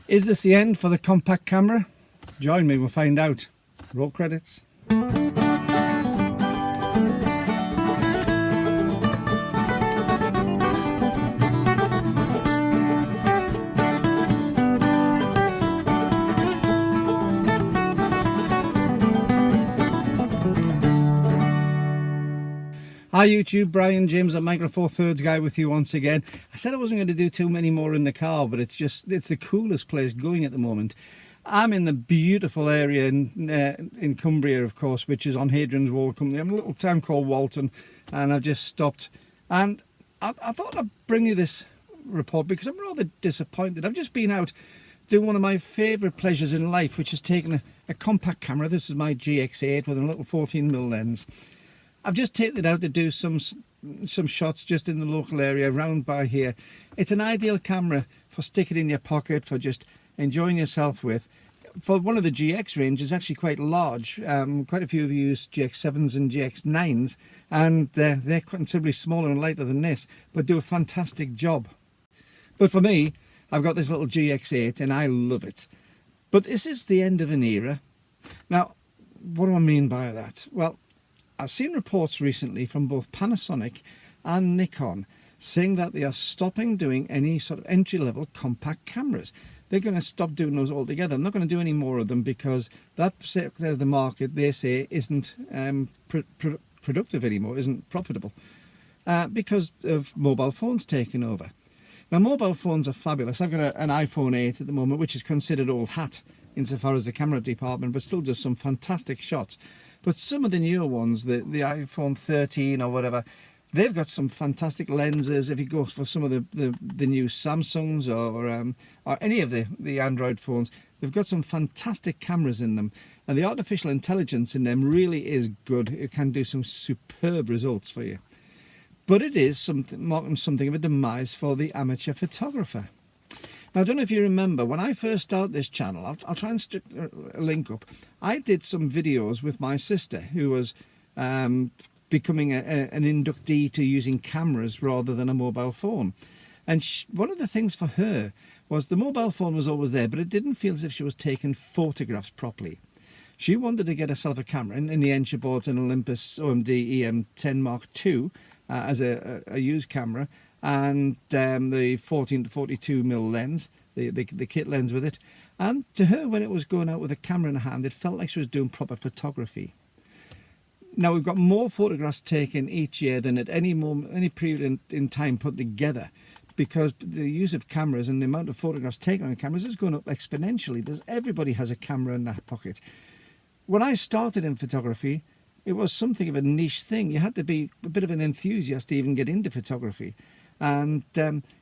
Is this the end for the compact camera? Join me, we'll find out. Roll credits. Hi YouTube, Brian James at Micro Four Thirds guy with you once again. I said I wasn't going to do too many more in the car, but it's the coolest place going at the moment. I'm in the beautiful area in Cumbria, of course, which is on Hadrian's Wall Company. I'm in a little town called Walton, and I've just stopped. And I thought I'd bring you this report because I'm rather disappointed. I've just been out doing one of my favourite pleasures in life, which is taking a compact camera. This is my GX8 with a little 14mm lens. I've just taken it out to do some shots just in the local area around by here. It's an ideal camera for sticking in your pocket, for just enjoying yourself with. For one of the GX range, it's actually quite large. Quite a few of you use GX7s and GX9s, and they're considerably smaller and lighter than this, but do a fantastic job. But for me, I've got this little GX8 and I love it. But this is the end of an era. Now, what do I mean by that? Well, I've seen reports recently from both Panasonic and Nikon saying that they are stopping doing any sort of entry-level compact cameras. They're going to stop doing those altogether. I'm not going to do any more of them because that sector of the market, they say, isn't productive anymore, isn't profitable, because of mobile phones taking over. Now, mobile phones are fabulous. I've got an iPhone 8 at the moment, which is considered old hat insofar as the camera department, but still does some fantastic shots. But some of the newer ones, the iPhone 13 or whatever, they've got some fantastic lenses. If you go for some of the new Samsungs or any of the Android phones, they've got some fantastic cameras in them. And the artificial intelligence in them really is good. It can do some superb results for you. But it is something of a demise for the amateur photographer. Now, I don't know if you remember, when I first started this channel, I'll try and stick a link up. I did some videos with my sister, who was becoming an inductee to using cameras rather than a mobile phone. And one of the things for her was the mobile phone was always there, but it didn't feel as if she was taking photographs properly. She wanted to get herself a camera, and in the end she bought an Olympus OMD EM10 Mark II as a used camera, and the 14 to 42mm lens, the kit lens with it. And to her, when it was going out with a camera in her hand, it felt like she was doing proper photography. Now, we've got more photographs taken each year than at any period in time put together, because the use of cameras and the amount of photographs taken on cameras is going up exponentially. Everybody has a camera in their pocket. When I started in photography, it was something of a niche thing. You had to be a bit of an enthusiast to even get into photography. And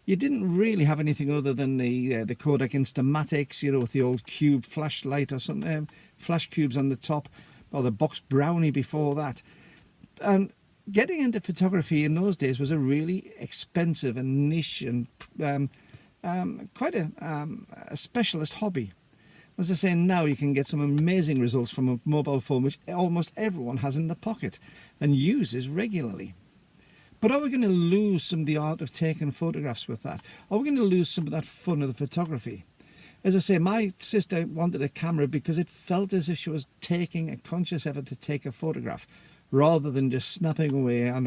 you didn't really have anything other than the Kodak Instamatics, you know, with the old cube flashlight or something, flash cubes on the top, or the box brownie before that. And getting into photography in those days was a really expensive and niche and quite a specialist hobby. As I say, now you can get some amazing results from a mobile phone, which almost everyone has in their pocket and uses regularly. But are we going to lose some of the art of taking photographs with that? Are we going to lose some of that fun of the photography? As I say, my sister wanted a camera because it felt as if she was taking a conscious effort to take a photograph, rather than just snapping away on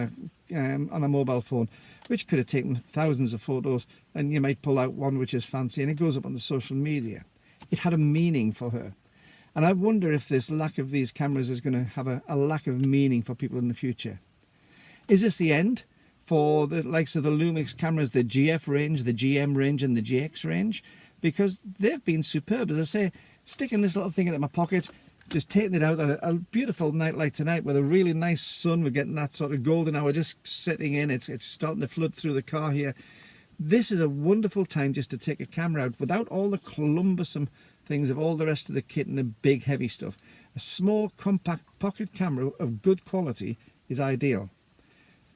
a mobile phone, which could have taken thousands of photos, and you might pull out one which is fancy and it goes up on the social media. It had a meaning for her. And I wonder if this lack of these cameras is going to have a lack of meaning for people in the future. Is this the end for the likes of the Lumix cameras, the GF range, the GM range and the GX range? Because they've been superb. As I say, sticking this little thing into my pocket, just taking it out on a beautiful night like tonight with a really nice sun. We're getting that sort of golden hour just setting in. It's starting to flood through the car here. This is a wonderful time just to take a camera out without all the cumbersome things of all the rest of the kit and the big heavy stuff. A small compact pocket camera of good quality is ideal.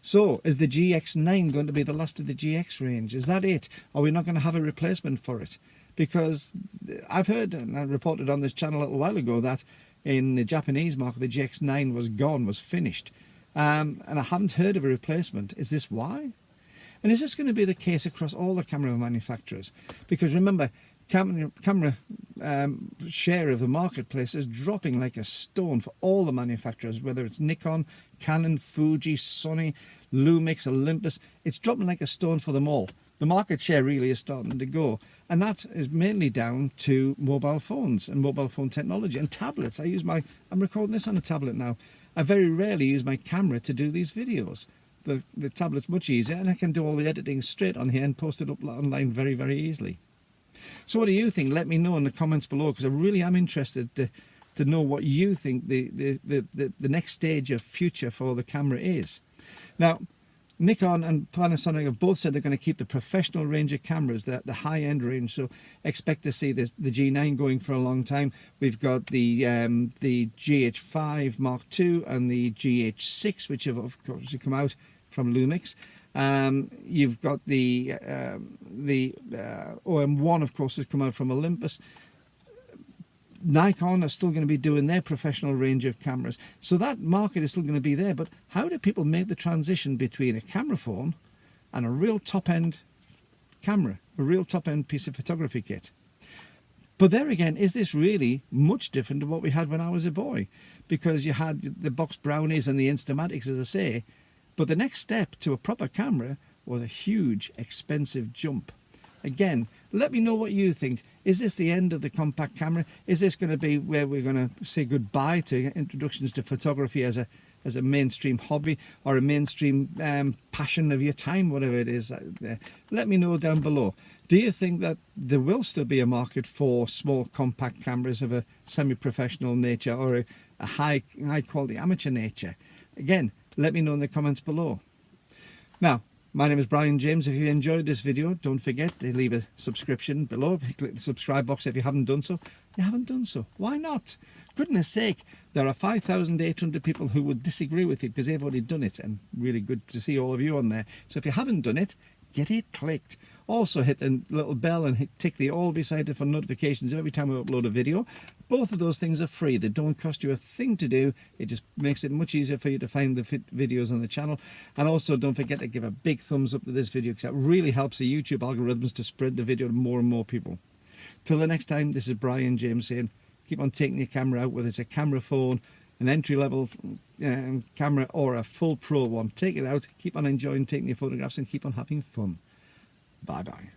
So, is the GX9 going to be the last of the GX range? Is that it? Are we not going to have a replacement for it? Because I've heard, and I reported on this channel a little while ago, that in the Japanese market, the GX9 was gone, was finished. And I haven't heard of a replacement. Is this why? And is this going to be the case across all the camera manufacturers? Because remember, camera share of the marketplace is dropping like a stone for all the manufacturers, whether it's Nikon, Canon, Fuji, Sony, Lumix, Olympus. It's dropping like a stone for them all. The market share really is starting to go, and that is mainly down to mobile phones and mobile phone technology and tablets. I'm recording this on a tablet now. I very rarely use my camera to do these videos. The tablet's much easier, and I can do all the editing straight on here and post it up online very, very easily. So what do you think? Let me know in the comments below, because I really am interested to know what you think the next stage of future for the camera is. Now, Nikon and Panasonic have both said they're going to keep the professional range of cameras, the high-end range. So expect to see the G9 going for a long time. We've got the GH5 Mark II and the GH6, which have of course come out from Lumix. You've got the OM1, of course, has come out from Olympus. Nikon are still going to be doing their professional range of cameras, so that market is still going to be there. But how do people make the transition between a camera phone and a real top-end camera, a real top-end piece of photography kit? But there again, is this really much different to what we had when I was a boy? Because you had the box brownies and the Instamatics, as I say, but the next step to a proper camera was a huge, expensive jump. Again, let me know what you think. Is this the end of the compact camera? Is this going to be where we're going to say goodbye to introductions to photography as a mainstream hobby or a mainstream passion of your time, whatever it is? Let me know down below. Do you think that there will still be a market for small compact cameras of a semi-professional nature or a high quality amateur nature? Again, let me know in the comments below. Now, my name is Brian James. If you enjoyed this video, don't forget to leave a subscription below. Click the subscribe box if you haven't done so. You haven't done so. Why not? Goodness sake, there are 5,800 people who would disagree with you because they've already done it, and really good to see all of you on there. So if you haven't done it, get it clicked. Also hit the little bell and tick the all beside it for notifications every time we upload a video. Both of those things are free. They don't cost you a thing to do. It just makes it much easier for you to find the videos on the channel. And also don't forget to give a big thumbs up to this video, because that really helps the YouTube algorithms to spread the video to more and more people. Till the next time, this is Brian James saying, keep on taking your camera out, whether it's a camera phone, an entry-level camera or a full pro one. Take it out, keep on enjoying taking your photographs and keep on having fun. Bye-bye.